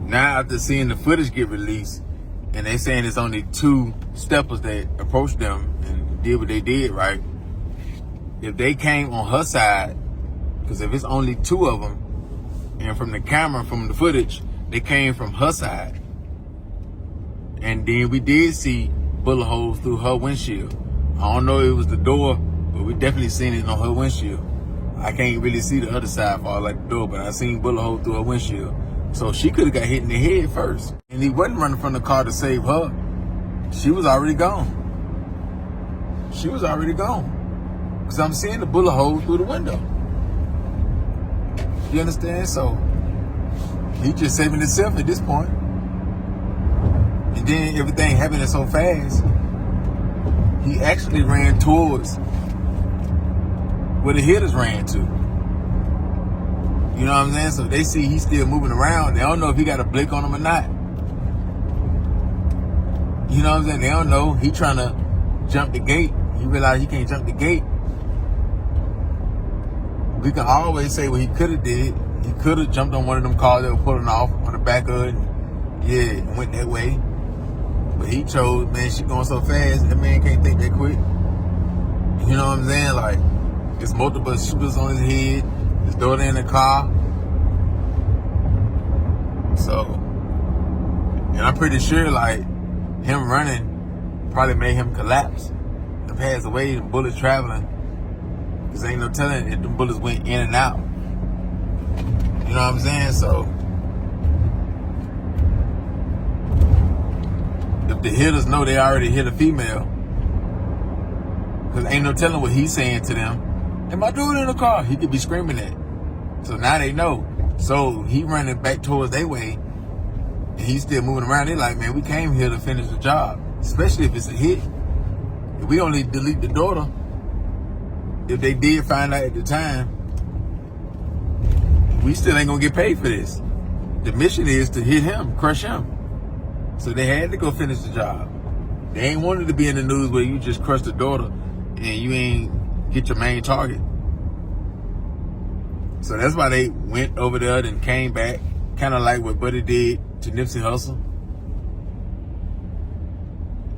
Now after seeing the footage get released, and they saying it's only 2 steppers that approached them and did what they did, right? If they came on her side, because if it's only 2 of them, and from the camera, from the footage, they came from her side. And then we did see bullet holes through her windshield. I don't know if it was the door, but we definitely seen it on her windshield. I can't really see the other side far like the door, but I seen bullet holes through her windshield. So she could have got hit in the head first. And he wasn't running from the car to save her. She was already gone. She was already gone. Because I'm seeing the bullet holes through the window. You understand? So he just saving himself at this point. And then everything happening so fast, he actually ran towards where the hitters ran to. You know what I'm saying? So they see he's still moving around. They don't know if he got a blick on him or not. You know what I'm saying? They don't know. He trying to jump the gate. He realized he can't jump the gate. We can always say what he could have did. He could have jumped on one of them cars that were pulling off on the back of it. And went that way. But he chose, man, she going so fast, that man can't think that quick. You know what I'm saying? Like, there's multiple shooters on his head. His daughter in the car. So, and I'm pretty sure, like, him running probably made him collapse and pass away, the bullets traveling. Because ain't no telling if the bullets went in and out. You know what I'm saying? So, if the hitters know they already hit a female, because ain't no telling what he's saying to them. Am I doing it in the car? He could be screaming that. So now they know. So he running back towards their way, and he's still moving around. They're like, man, we came here to finish the job, especially if it's a hit. If we only delete the daughter, if they did find out at the time, we still ain't gonna get paid for this. The mission is to hit him, crush him. So they had to go finish the job. They ain't wanted to be in the news where you just crush the daughter and you ain't get your main target. So that's why they went over there and came back, kind of like what Buddy did to Nipsey Hussle.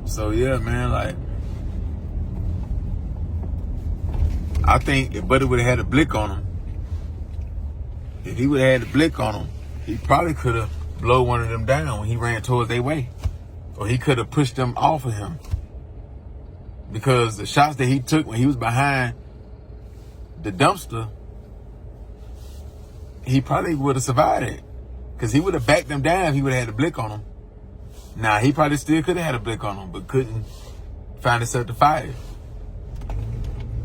So yeah, man, like, I think if Buddy would have had a blick on him, if he would have had a blick on him, he probably could have blown one of them down when he ran towards their way. Or he could have pushed them off of him. Because the shots that he took when he was behind the dumpster, he probably would have survived it. Because he would have backed them down if he would have had a blick on him. Now, he probably still could have had a blick on him, but couldn't find himself to fire.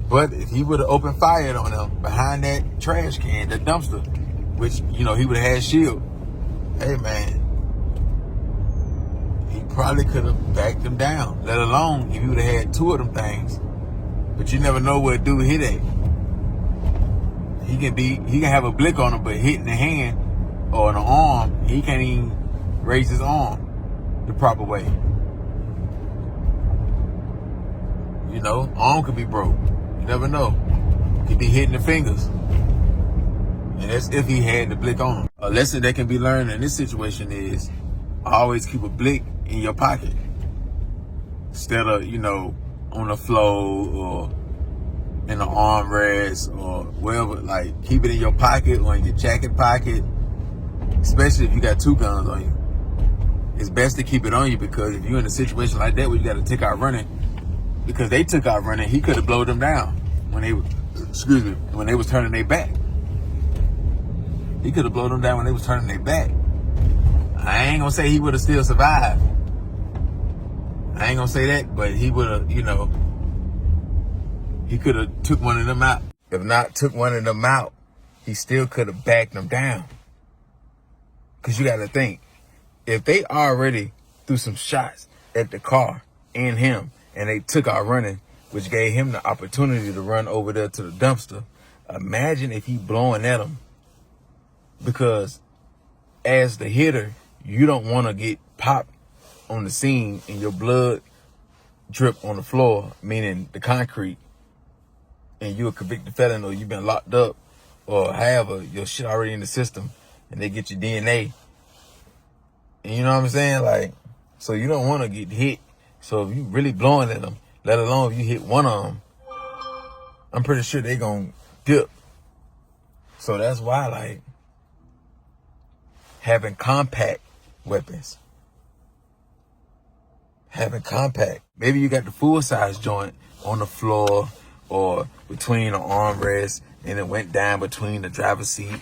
But if he would have opened fire on them behind that trash can, that dumpster, which, you know, he would have had shield, hey, man, he probably could have backed them down, let alone if he would have had 2 of them things. But you never know where a dude hit at. He can have a blick on him, but hitting the hand or an arm, he can't even raise his arm the proper way. You know, arm could be broke. You never know. Could be hitting the fingers. And that's if he had the blick on him. A lesson that can be learned in this situation is always keep a blick in your pocket. Instead of, you know, on the floor or in the armrest or wherever. Like, keep it in your pocket or in your jacket pocket. Especially if you got 2 guns on you. It's best to keep it on you, because if you're in a situation like that where you got to take out running, because they took out running, he could have blowed them down when they was turning their back. He could have blown them down when they was turning their back. I ain't gonna say he would have still survived. I ain't gonna say that, but he would have, you know, he could have took one of them out. If not took one of them out, he still could have backed them down. Because you got to think, if they already threw some shots at the car and him, and they took out running, which gave him the opportunity to run over there to the dumpster, imagine if he blowing at him. Because as the hitter, you don't want to get popped on the scene and your blood drip on the floor, meaning the concrete, and you're a convicted felon or you've been locked up or however, your shit already in the system, and they get your DNA And you know what I'm saying? Like, so you don't want to get hit. So if you really blowing at them, let alone if you hit one of them, I'm pretty sure they gonna dip. So that's why, like, having compact weapons. Having compact. Maybe you got the full size joint on the floor or between the armrest and it went down between the driver's seat.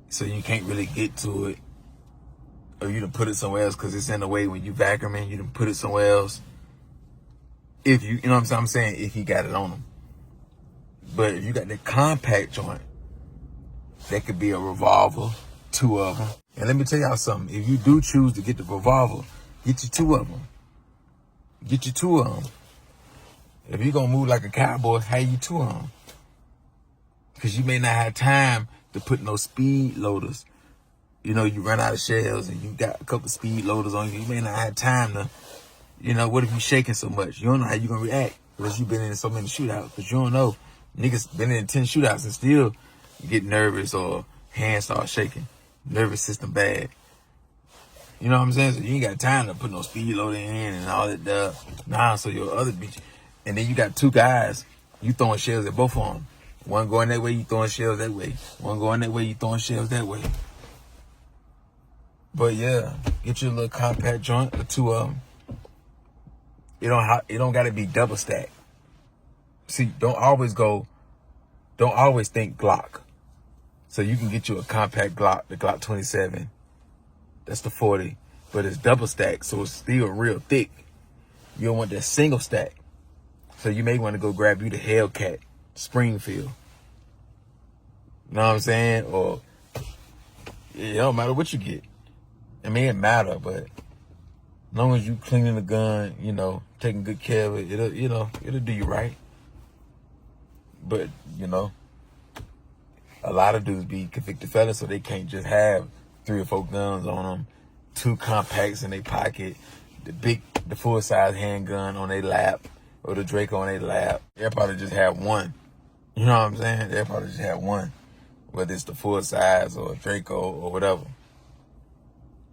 So you can't really get to it. Or you done put it somewhere else because it's in the way when you vacuuming, you done put it somewhere else. If you know what I'm saying? If you got it on them. But if you got that compact joint, that could be a revolver, 2 of them. And let me tell y'all something. If you do choose to get the revolver, get you 2 of them. Get you 2 of them. If you're going to move like a cowboy, have you 2 of them. Because you may not have time to put no speed loaders. You know, you run out of shells and you got a couple speed loaders on you. You may not have time to, you know, what if you shaking so much? You don't know how you're going to react unless you've been in so many shootouts. Because you don't know. Niggas been in 10 shootouts and still get nervous or hands start shaking. Nervous system bad. You know what I'm saying? So you ain't got time to put no speed loader in and all that stuff. Nah, so your other bitch. And then you got 2 guys. You throwing shells at both of them. One going that way, you throwing shells that way. One going that way, you throwing shells that way. But yeah, get your little compact joint, the 2 of them. It don't got to be double stacked. See, don't always think Glock. So you can get you a compact Glock, the Glock 27. That's the 40. But it's double stacked, so it's still real thick. You don't want that single stack. So you may want to go grab you the Hellcat Springfield. You know what I'm saying? Or it don't matter what you get. I mean, it matter, but as long as you cleaning the gun, you know, taking good care of it, it'll do you right. But, you know, a lot of dudes be convicted felons, so they can't just have 3 or 4 guns on them, 2 compacts in their pocket, the full-size handgun on their lap, or the Draco on their lap. They'll probably just have 1. You know what I'm saying? They'll probably just have 1, whether it's the full-size or Draco or whatever.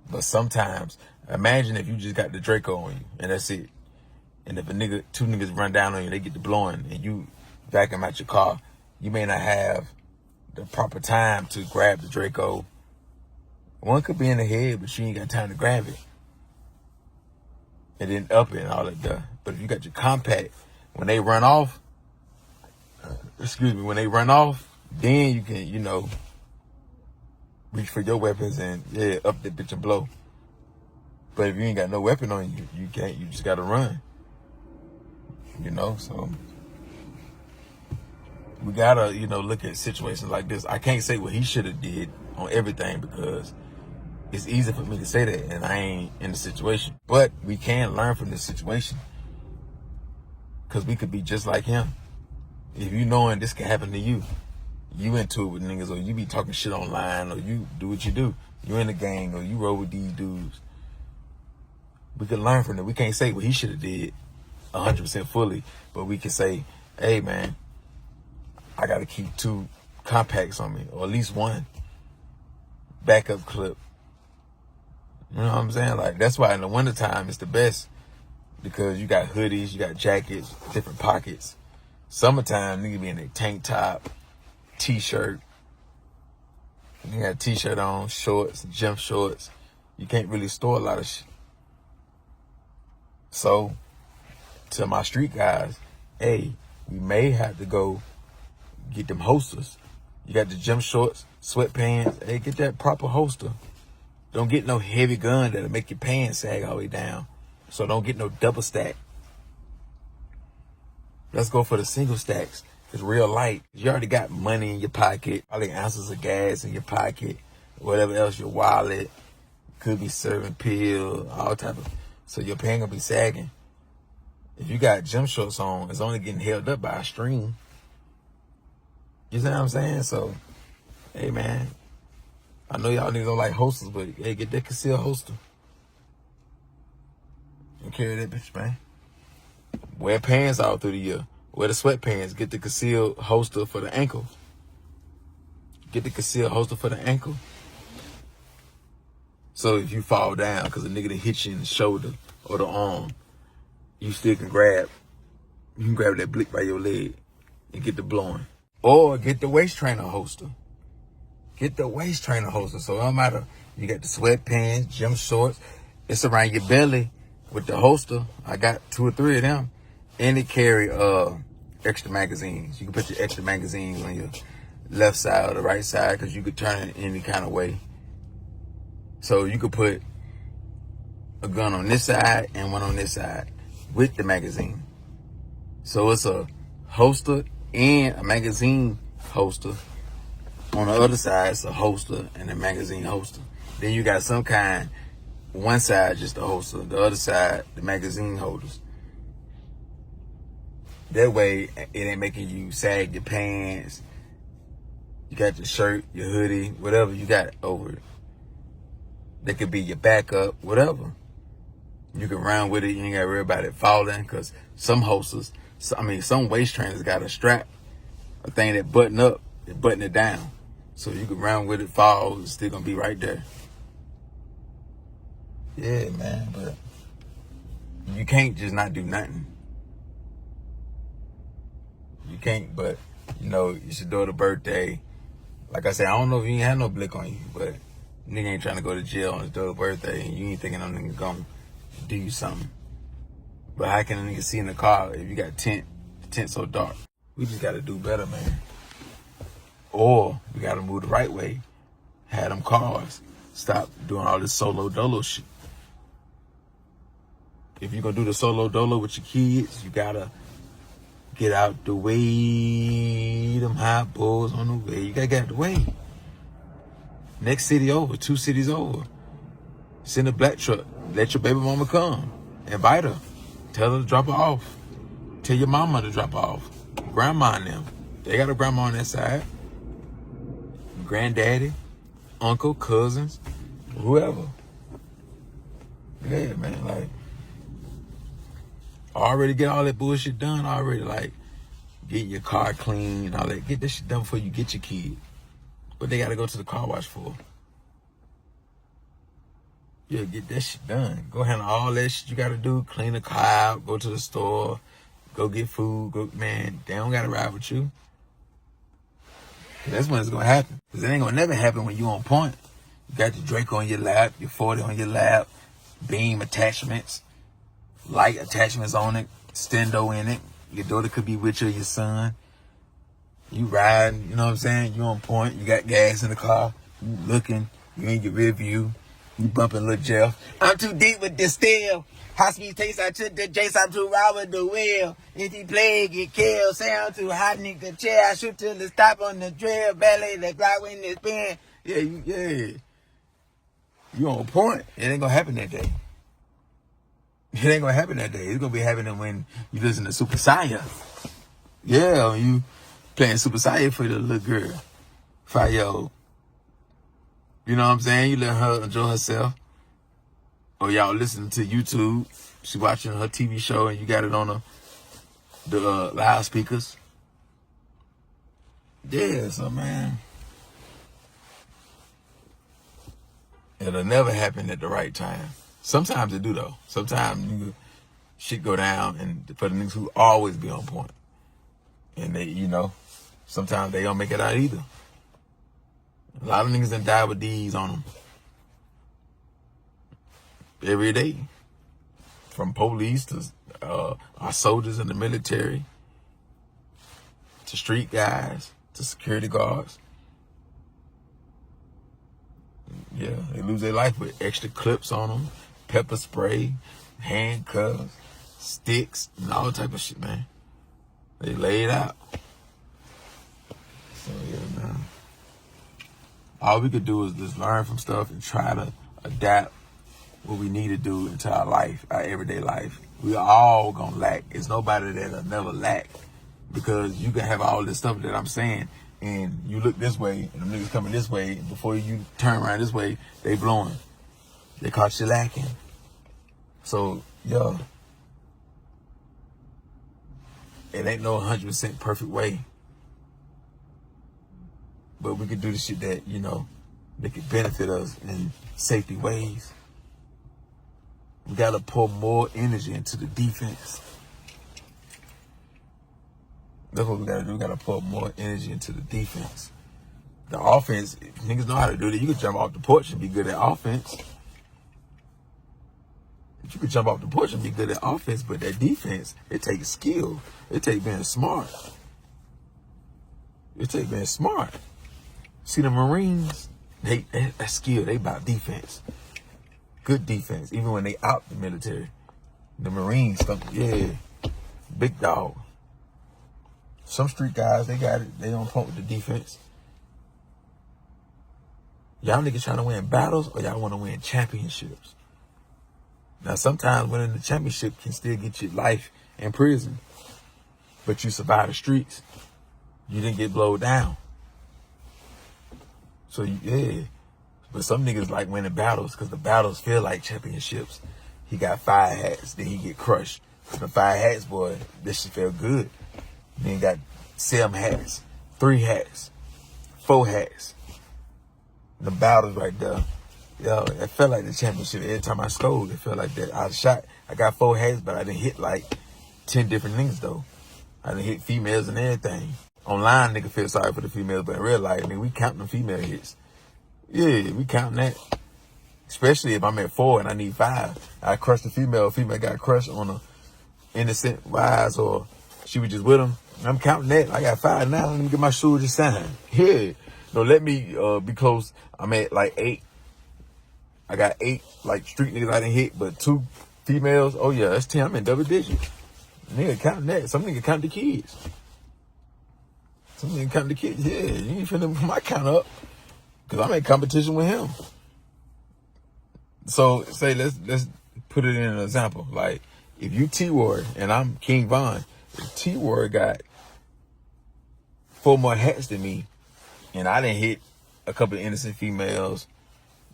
But sometimes, imagine if you just got the Draco on you, and that's it. And if 2 niggas run down on you, they get to blowing, and you vacuum out your car, you may not have the proper time to grab the Draco. One could be in the head, but you ain't got time to grab it. And then up it and all that stuff. But if you got your compact, when they run off, then you can, you know, reach for your weapons and, up that bitch and blow. But if you ain't got no weapon on you, you can't, you just gotta run. You know, so we gotta, you know, look at situations like this. I can't say what he should have did on everything because it's easy for me to say that and I ain't in the situation. But we can learn from this situation because we could be just like him. If you knowing this can happen to you, you into it with niggas, or you be talking shit online, or you do what you do. You in the gang, or you roll with these dudes. We can learn from it. We can't say what he should have did 100% fully, but we can say, hey man, I got to keep 2 compacts on me, or at least 1 backup clip. You know what I'm saying? Like, that's why in the wintertime it's the best, because you got hoodies, you got jackets, different pockets. Summertime, nigga be in a tank top, t-shirt. You got a t-shirt on, shorts, gym shorts. You can't really store a lot of shit. So, to my street guys, hey, we may have to go get them holsters. You got the gym shorts, sweatpants. Hey, get that proper holster. Don't get no heavy gun that'll make your pants sag all the way down. So don't get no double stack. Let's go for the single stacks. It's real light. You already got money in your pocket, probably ounces of gas in your pocket, whatever else, your wallet. Could be serving pill, all type of. So your pants gonna be sagging. If you got gym shorts on, it's only getting held up by a string. You see what I'm saying? So, hey man, I know y'all niggas don't like holsters, but hey, get that concealed holster. And carry that bitch, man. Wear pants all through the year. Wear the sweatpants. Get the concealed holster for the ankle. Get the concealed holster for the ankle. So if you fall down because a nigga done hit you in the shoulder or the arm, you still can grab that blick by your leg and get the blowing. Or get the waist trainer holster. Get the waist trainer holster. So it don't matter. You got the sweatpants, gym shorts. It's around your belly with the holster. I got 2 or 3 of them. And it carry extra magazines. You can put your extra magazines on your left side or the right side because you could turn it any kind of way. So you could put a gun on this side and one on this side with the magazine. So it's a holster and a magazine holster. On the other side, it's a holster and a magazine holster. Then you got some kind, one side just the holster, the other side, the magazine holders. That way, it ain't making you sag your pants. You got your shirt, your hoodie, whatever you got over it. That could be your backup, whatever. You can run with it. You ain't got to worry about it falling because some holsters, some waist trainers got a strap, a thing that button up, and button it down. So you can run with it, fall, it's still going to be right there. Yeah, man, but you can't just not do nothing. You can't, but, it's your daughter's birthday. Like I said, I don't know if you ain't had no blick on you, but nigga ain't trying to go to jail on his daughter's birthday, and you ain't thinking them niggas gonna do you something. But how can a nigga see in the car if you got the tent so dark? We just gotta do better, man. Or we gotta move the right way. Have them cars. Stop doing all this solo dolo shit. If you're gonna do the solo dolo with your kids, you gotta get out the way. Them hot bulls on the way. You gotta get out the way. Next city over, 2 cities over. Send a black truck. Let your baby mama come. Invite her. Tell her to drop her off. Tell your mama to drop her off. Grandma and them. They got a grandma on that side. Granddaddy, uncle, cousins, whoever. Yeah, man, already get all that bullshit done already, get your car clean and all that. Get that shit done before you get your kid. What they gotta go to the car wash for? Yeah, get that shit done. Go handle all that shit you gotta do. Clean the car out, go to the store, go get food, man, they don't gotta ride with you. That's when it's gonna happen. Cause it ain't gonna never happen when you on point. You got your Draco on your lap, your 40 on your lap, beam attachments, light attachments on it, stendo in it. Your daughter could be with you or your son. You riding, you know what I'm saying? You on point. You got gas in the car. You looking. You in your rear view. You bumping Lil Jeff. I'm too deep with this still. High speed taste, I took the Jace, I'm too raw with the wheel. If he play, get killed. Say I'm too hot, nigga chair. I shoot till it stop on the drill. Ballet, the Glock when it's spin. Yeah. You on point. It ain't gonna happen that day. It ain't gonna happen that day. It's gonna be happening when you listen to Super Saiyan. Yeah, when you playing Super Saiyan for the little girl. 5-year-old. You know what I'm saying? You let her enjoy herself. Or y'all listening to YouTube. She watching her TV show and you got it on the loudspeakers. Yeah, so man. It'll never happen at the right time. Sometimes it do though. Sometimes shit go down and for the niggas who always be on point. And they, sometimes they don't make it out either. A lot of niggas done die with D's on them. Every day. From police to our soldiers in the military, to street guys, to security guards. Yeah, they lose their life with extra clips on them, pepper spray, handcuffs, sticks, and all type of shit, man. They lay it out. So yeah, man. All we could do is just learn from stuff and try to adapt what we need to do into our life, our everyday life. We all gonna lack. It's nobody that'll never lack, because you can have all this stuff that I'm saying, and you look this way, and the niggas coming this way, and before you turn around this way, they blowing. They caught you lacking. So, yo, it ain't no 100% perfect way. But we could do the shit that, that could benefit us in safety ways. We got to pour more energy into the defense. That's what we got to do. We got to pour more energy into the defense. The offense, niggas know how to do that. You can jump off the porch and be good at offense. You can jump off the porch and be good at offense, but that defense, it takes skill. It takes being smart. It takes being smart. See, the Marines, that skill, they about defense. Good defense, even when they out the military. The Marines, big dog. Some street guys, they got it. They on point with the defense. Y'all niggas trying to win battles or y'all want to win championships? Now, sometimes winning the championship can still get you life in prison, but you survive the streets. You didn't get blowed down. So, yeah. But some niggas like winning battles because the battles feel like championships. He got 5 hats, then he get crushed. The 5 hats, boy, this shit felt good. Then he got 7 hats, 3 hats, 4 hats. The battles right there. Yo, it felt like the championship. Every time I scored, it felt like that. I got 4 hats, but I didn't hit like 10 different niggas though. I didn't hit females and everything. Online, nigga feel sorry for the females, but in real life, I mean, we counting the female hits. Yeah, we counting that. Especially if I'm at 4 and I need 5. I crushed the female. Female got crushed on a innocent wise, or she was just with him. I'm counting that. I got 5 now. Let me get my shoes just signed. Yeah. No, let me be close. I'm at like 8. I got 8 like street niggas I didn't hit, but 2 females. Oh yeah, that's 10. I'm in double digits. Nigga counting that. Some nigga count the kids. Some nigga count the kids. Yeah, you ain't finna put my count up, cause I'm in competition with him. So say let's put it in an example. Like if you T-Ward and I'm King Von, if T-Ward got 4 more hats than me, and I didn't hit a couple of innocent females,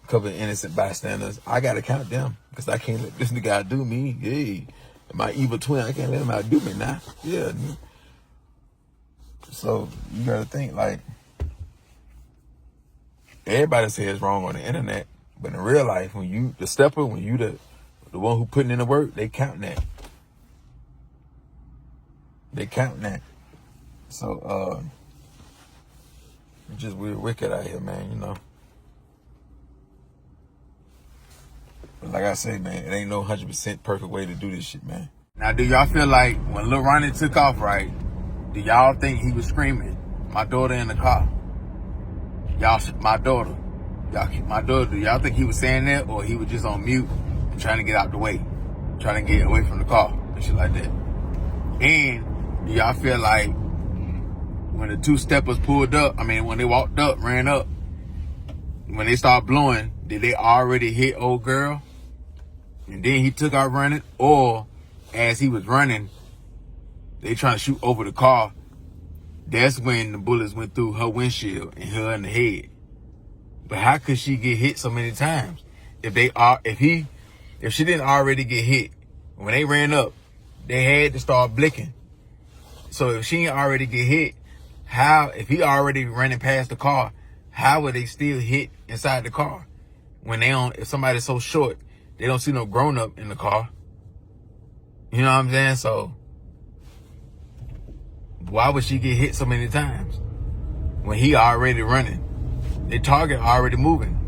a couple of innocent bystanders, I gotta count them because I can't let this nigga outdo me. Yeah, my evil twin, I can't let him outdo me now. Yeah. So you gotta think like everybody says wrong on the internet, but in real life, when you the stepper, when you the one who putting in the work, they counting that. They counting that. So it's just weird wicked out here, man, you know. But like I say, man, it ain't no 100% perfect way to do this shit, man. Now, do y'all feel like when Lil Ronnie took off, right, do y'all think he was screaming, my daughter in the car? My daughter, do y'all think he was saying that, or he was just on mute and trying to get out the way, trying to get away from the car and shit like that? And do y'all feel like when the 2 steppers pulled up, when they walked up, ran up, when they started blowing, did they already hit old girl? And then he took out running, or as he was running, they trying to shoot over the car. That's when the bullets went through her windshield and her in the head. But how could she get hit so many times? If she didn't already get hit, when they ran up, they had to start blinking. So if she didn't already get hit, if he already running past the car, how would they still hit inside the car? If somebody's so short, they don't see no grown up in the car. You know what I'm saying? So why would she get hit so many times when he already running? The target already moving.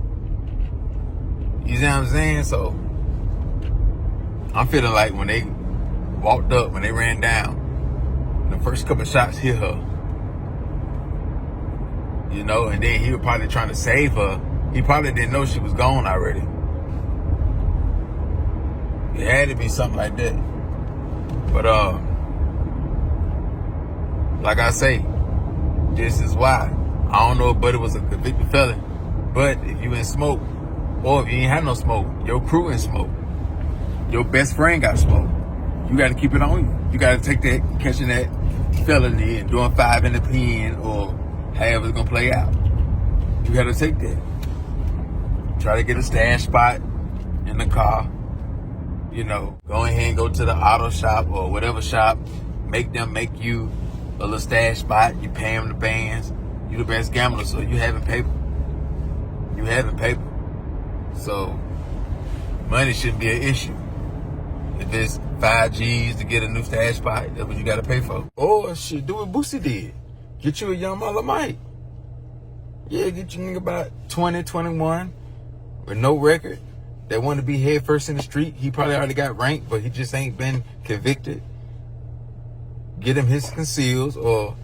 You see what I'm saying? So I'm feeling like when they walked up, when they ran down, the first couple shots hit her. You know, and then he was probably trying to save her. He probably didn't know she was gone already. It had to be something like that. But like I say, this is why. I don't know if Buddy was a convicted felon, but if you in smoke, or if you ain't have no smoke, your crew in smoke, your best friend got smoke, you got to keep it on you. You got to take that, catching that felony and doing 5 in the pen, or however it's gonna play out. You got to take that. Try to get a stash spot in the car. You know, go ahead and go to the auto shop or whatever shop. Make them make you a little stash spot. You pay them the bands. You the best gambler, so you having paper. You having paper. So money shouldn't be an issue. If it's 5 G's to get a new stash spot, that's what you gotta pay for. Or shit, do what Boosie did. Get you a young Mother Mike. Yeah, get you nigga about 20, 21 with no record that want to be head first in the street. He probably already got ranked, but he just ain't been convicted. Get him his conceals or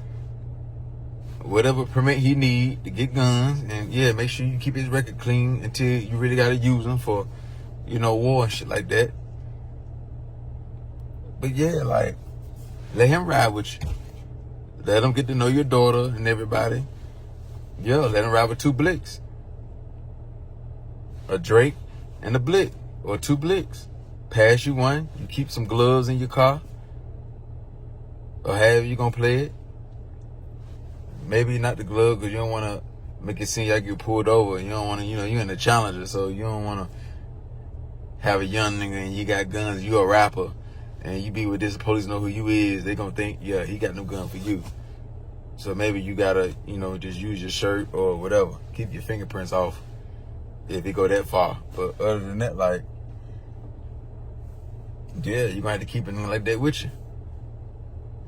whatever permit he need to get guns. And yeah, make sure you keep his record clean until you really gotta use him for, war and shit like that. But yeah, like, let him ride with you. Let him get to know your daughter and everybody. Yeah, let him ride with 2 Blicks. A Drake and a Blick. Or 2 Blicks. Pass you one. You keep some gloves in your car. Or however you gonna play it. Maybe not the glove because you don't want to make it seem like you pulled over. You don't want to, you're in the Challenger, so you don't want to have a young nigga and you got guns, you a rapper, and you be with this, police know who you is, they gonna think, yeah, he got no gun for you. So maybe you gotta, just use your shirt or whatever. Keep your fingerprints off if it go that far. But other than that, like, yeah, you're gonna have to keep it like that with you.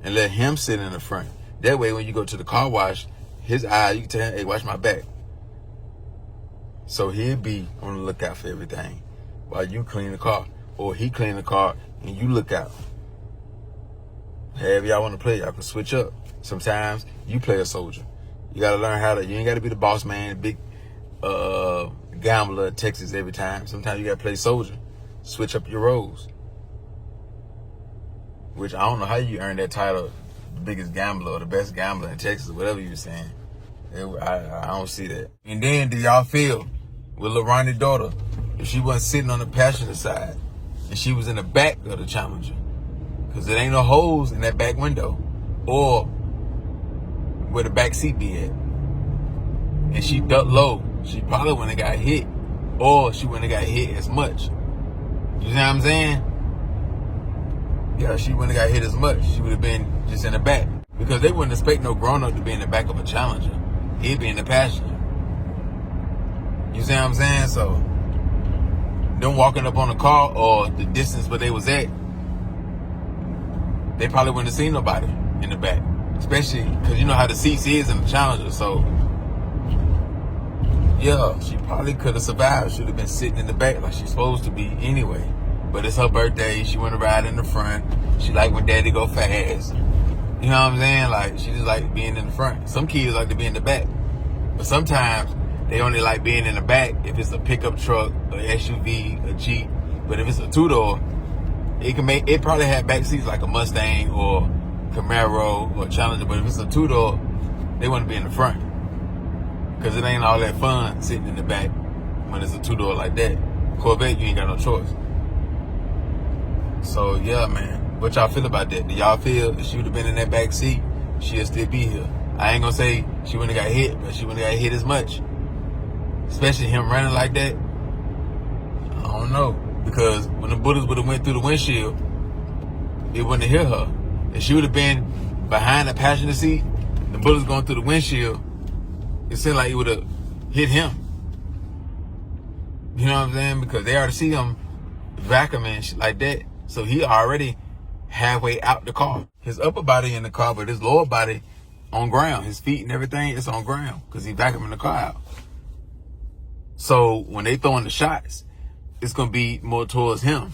And let him sit in the front. That way, when you go to the car wash, his eye, you can tell him, hey, watch my back. So he'll be on the lookout for everything while you clean the car. Or he clean the car and you look out. However y'all want to play, y'all can switch up. Sometimes you play a soldier. You got to learn you ain't got to be the boss man, big gambler in Texas every time. Sometimes you got to play soldier. Switch up your roles. Which I don't know how you earn that title, the biggest gambler or the best gambler in Texas, or whatever you're saying. I don't see that. And then, do y'all feel with Lil Ronnie's daughter, if she wasn't sitting on the passenger side and she was in the back of the Challenger? Because there ain't no holes in that back window or where the back seat be at. And she ducked low. She probably wouldn't have got hit, or she wouldn't have got hit as much. You know what I'm saying? Yeah, she wouldn't have got hit as much. She would have been just in the back. Because they wouldn't expect no grown-up to be in the back of a Challenger. He'd be in the passenger. You see what I'm saying? So, them walking up on the car or the distance where they was at, they probably wouldn't have seen nobody in the back. Especially because you know how the seats is in the Challenger. So, yeah, she probably could have survived. Should have been sitting in the back like she's supposed to be anyway. But it's her birthday. She want to ride in the front. She like when daddy go fast. You know what I'm saying? Like, she just like being in the front. Some kids like to be in the back. But sometimes they only like being in the back if it's a pickup truck, a SUV, a Jeep. But if it's a 2-door, it probably have back seats like a Mustang or Camaro or Challenger. But if it's a 2-door, they want to be in the front. Because it ain't all that fun sitting in the back when it's a 2-door like that. Corvette, you ain't got no choice. So, yeah, man. What y'all feel about that? Do y'all feel if she would have been in that back seat, she'll still be here? I ain't gonna say she wouldn't have got hit, but she wouldn't have got hit as much. Especially him running like that. I don't know. Because when the bullets would have went through the windshield, it wouldn't have hit her. If she would have been behind the passenger seat, the bullets going through the windshield, it seemed like it would have hit him. You know what I'm saying? Because they already see him vacuuming and shit like that. So he already halfway out the car. His upper body in the car, but his lower body on ground. His feet and everything is on ground because he vacuuming the car out. So when they throwing the shots, it's going to be more towards him.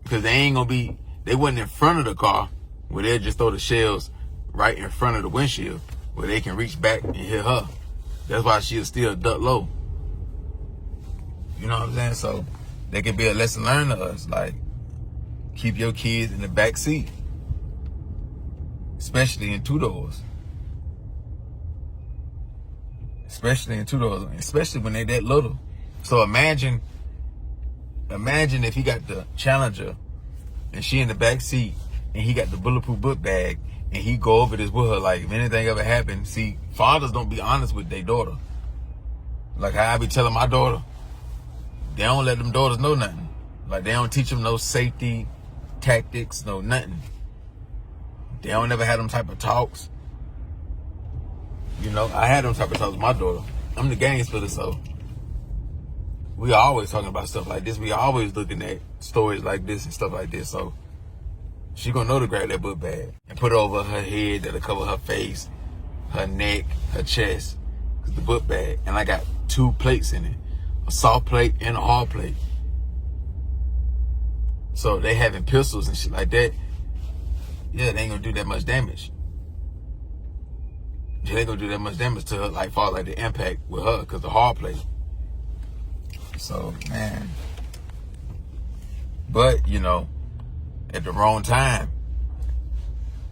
Because they wasn't in front of the car where they'll just throw the shells right in front of the windshield where they can reach back and hit her. That's why she'll still duck low. You know what I'm saying? So that could be a lesson learned to us. Like, keep your kids in the back seat, especially in 2-doors. Especially in 2-doors, especially when they're that little. So imagine if he got the Challenger and she in the back seat and he got the bulletproof book bag and he go over this with her. Like, if anything ever happened, see, fathers don't be honest with their daughter. Like how I be telling my daughter, they don't let them daughters know nothing. Like, they don't teach them no safety tactics, no nothing. They don't ever have them type of talks. You know, I had them type of talks with my daughter. I'm the gang splitter, so we always talking about stuff like this. We always looking at stories like this and stuff like this. So she gonna know to grab that book bag and put it over her head that'll cover her face, her neck, her chest. Cause the book bag, and I got 2 plates in it, a soft plate and a hard plate. So they having pistols and shit like that. Yeah, they ain't gonna do that much damage. They ain't gonna do that much damage to her, like far like the impact with her, cause the hard plate. So man, but you know, at the wrong time,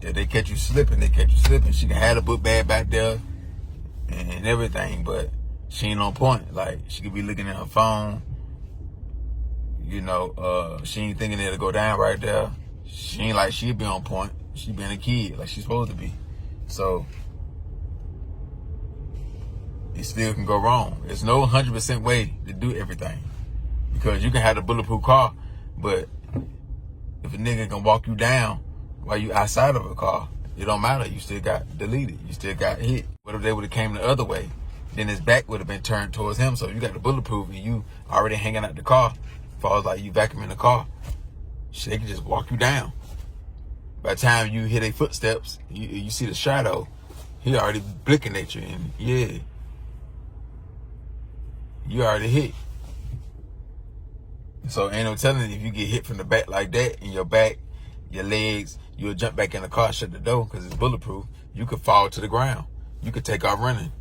if they catch you slipping, they catch you slipping. She can have the book bag back there and everything, but she ain't on point. Like she could be looking at her phone. You know, she ain't thinking it'll go down right there. She ain't like she'd be on point. She being a kid like she's supposed to be. So it still can go wrong. There's no 100% way to do everything, because you can have a bulletproof car, but if a nigga can walk you down while you outside of a car, it don't matter. You still got deleted. You still got hit. What if they would have came the other way? Then his back would have been turned towards him. So you got the bulletproof and you already hanging out the car. As far as like you vacuuming the car, shit, they can just walk you down. By the time you hear their footsteps, you see the shadow, he already blinking at you, and yeah, you already hit. So ain't no telling if you get hit from the back like that, in your back, your legs, you'll jump back in the car, shut the door, because it's bulletproof. You could fall to the ground. You could take off running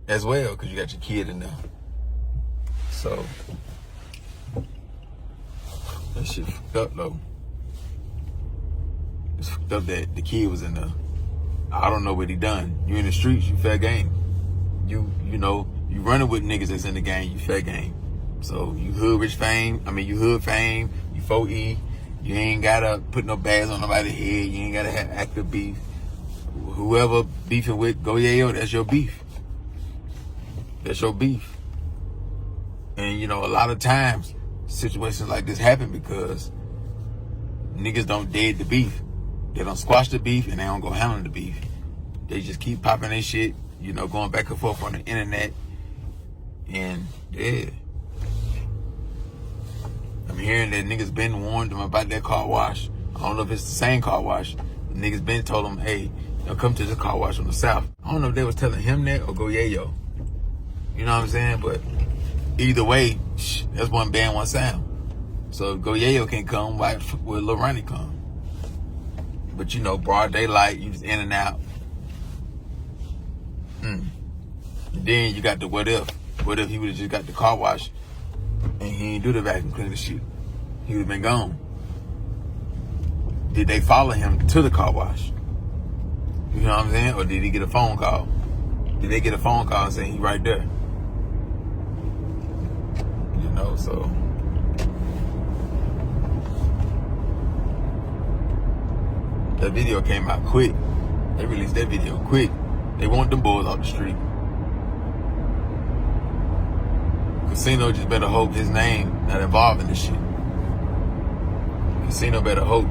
as well, because you got your kid in there. So that shit fucked up though. It's fucked up that the kid was in there. I don't know what he done. You in the streets, you fair game. You know, you running with niggas that's in the game, you fair game. So you hood fame, you 4E, you ain't gotta put no bags on nobody's head, you ain't gotta have active beef. Whoever beefing with, go yeah, that's your beef. That's your beef. And you know, a lot of times situations like this happen because niggas don't dead the beef. They don't squash the beef and they don't go handle the beef. They just keep popping their shit, you know, going back and forth on the internet. And yeah, I'm hearing that niggas been warned them about that car wash. I don't know if it's the same car wash. The niggas been told them, hey, come to this car wash on the south. I don't know if they was telling him that or go yayo. You know what I'm saying? But either way, that's one band, one sound. So if Go Yayo can't come, why would Lil Ronnie come? But you know, broad daylight, you just in and out. And then you got the what if. What if he would have just got the car wash and he didn't do the vacuum cleaner shit? He would have been gone. Did they follow him to the car wash? You know what I'm saying? Or did he get a phone call? Did they get a phone call saying he right there? You know, so that video came out quick. They released that video quick. They want them boys off the street. Casino just better hope his name not involved in this shit. Casino better hope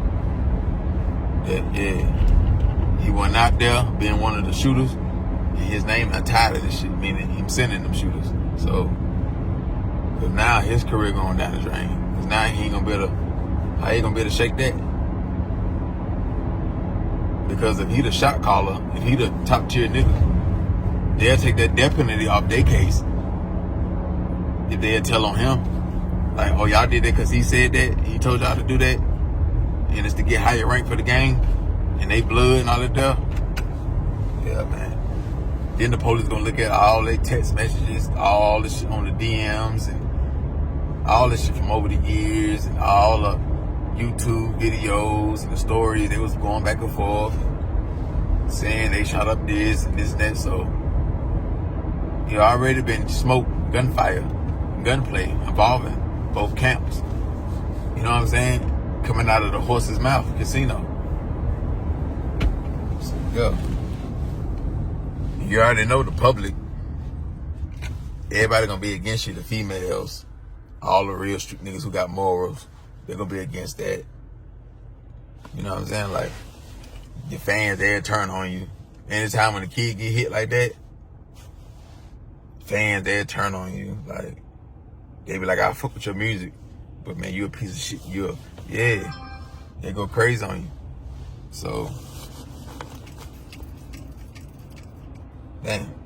that, yeah, he wasn't out there being one of the shooters and his name not tied to this shit, meaning him sending them shooters. So, cause now his career going down the drain. Cause now he ain't gonna be able to, how he gonna be able to shake that? Because if he the shot caller, if he the top tier nigga, they'll take that death penalty off their case. If they'll tell on him, like, oh, y'all did that because he said that, he told y'all to do that, and it's to get higher rank for the gang, and they blood and all that stuff. Yeah, man. Then the police gonna look at all their text messages, all this shit on the DMs, and all this shit from over the years, and all the YouTube videos and the stories they was going back and forth, saying they shot up this and this and that. So you already been smoke, gunfire, gunplay involving both camps. You know what I'm saying? Coming out of the horse's mouth, Casino. So, yeah. You already know the public. Everybody gonna be against you, the females, all the real street niggas who got morals. They're gonna be against that. You know what I'm saying? Like, your fans, they'll turn on you. Anytime when a kid get hit like that, fans, they'll turn on you. Like, they be like, I fuck with your music, but man, you a piece of shit. They go crazy on you. So, damn.